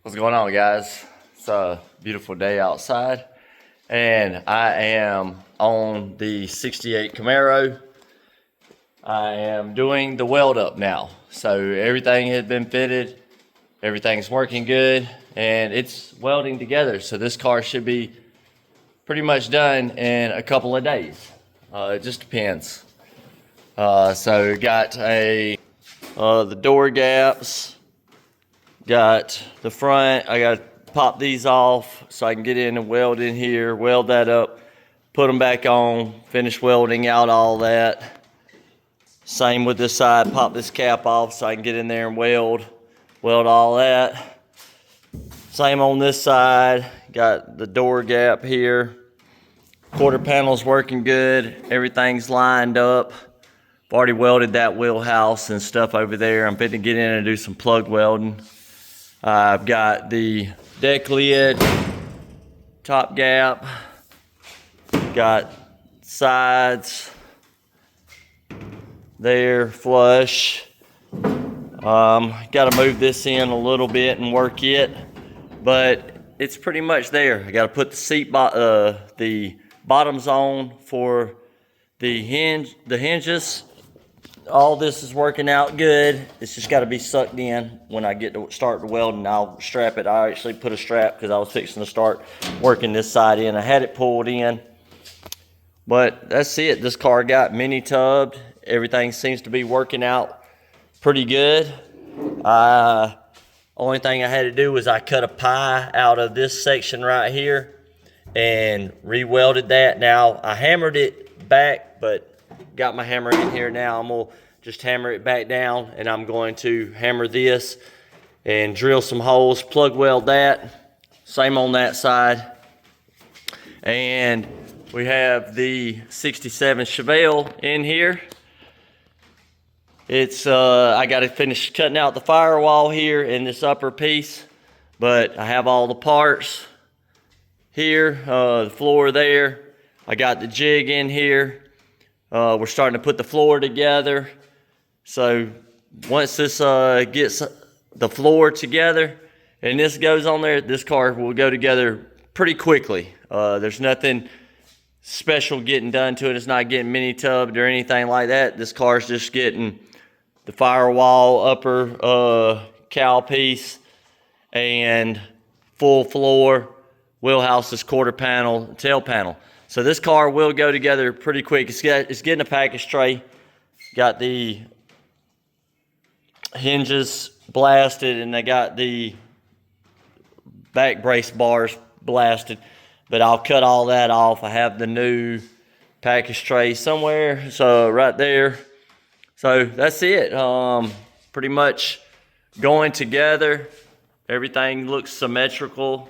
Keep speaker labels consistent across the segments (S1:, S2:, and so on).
S1: What's going on, guys? It's a beautiful day outside, and I am on the 68 Camaro. I am doing the weld up now. So everything has been fitted, everything's working good, and it's welding together. So this car should be pretty much done in a couple of days. It just depends. So got the door gaps. Got the front, I got to pop these off so I can get in and weld in here, weld that up, put them back on, finish welding out all that. Same with this side, pop this cap off so I can get in there and weld all that. Same on this side, got the door gap here. Quarter panel's working good, everything's lined up. I've already welded that wheelhouse and stuff over there. I'm fitting to get in and do some plug welding. I've got the deck lid, top gap, got sides there flush. Got to move this in a little bit and work it, but it's pretty much there. I got to put the bottoms on for the hinges. All this is working out good. It's just got to be sucked in when I get to start the welding. I'll strap it. I actually put a strap because I was fixing to start working this side in. I had it pulled in, but that's it. This car got mini tubbed. Everything seems to be working out pretty good. Only thing I had to do was I cut a pie out of this section right here and re-welded that. Now I hammered it back, but got my hammer in here now. I'm gonna just hammer it back down, and I'm going to hammer this and drill some holes, plug weld that. Same on that side. And we have the 67 Chevelle in here. It's I gotta finish cutting out the firewall here in this upper piece, but I have all the parts here, the floor there. I got the jig in here. We're starting to put the floor together. So once this gets the floor together and this goes on there, this car will go together pretty quickly. There's nothing special getting done to it. It's not getting mini tubbed or anything like that. This car's just getting the firewall, upper cowl piece, and full floor, wheelhouses, quarter panel, tail panel. So this car will go together pretty quick. It's getting a package tray. Got the hinges blasted, and they got the back brace bars blasted. But I'll cut all that off. I have the new package tray somewhere, so right there. So that's it. Pretty much going together. Everything looks symmetrical.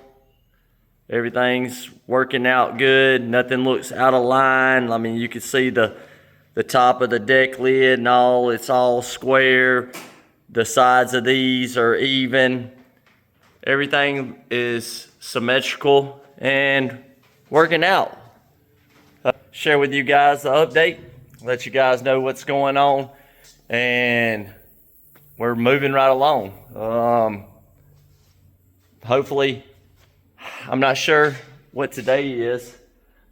S1: Everything's working out good. Nothing looks out of line. I mean, you can see the top of the deck lid and all. It's all square. The sides of these are even. Everything is symmetrical and working out. Share with you guys the update. Let you guys know what's going on. And we're moving right along. Hopefully, I'm not sure what today is,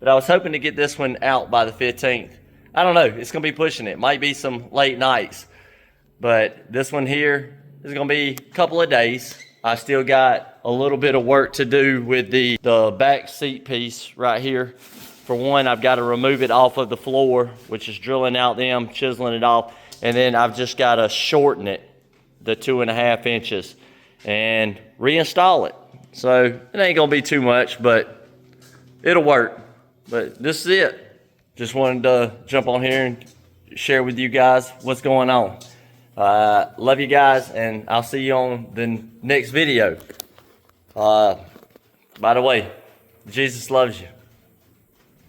S1: but I was hoping to get this one out by the 15th. I don't know. It's going to be pushing it. Might be some late nights, but this one here is going to be a couple of days. I still got a little bit of work to do with the back seat piece right here. For one, I've got to remove it off of the floor, which is drilling out them, chiseling it off, and then I've just got to shorten it, the 2.5 inches, and reinstall it. So it ain't gonna be too much, but it'll work. But this is it. Just wanted to jump on here and share with you guys what's going on. Love you guys, and I'll see you on the next video. By the way, Jesus loves you.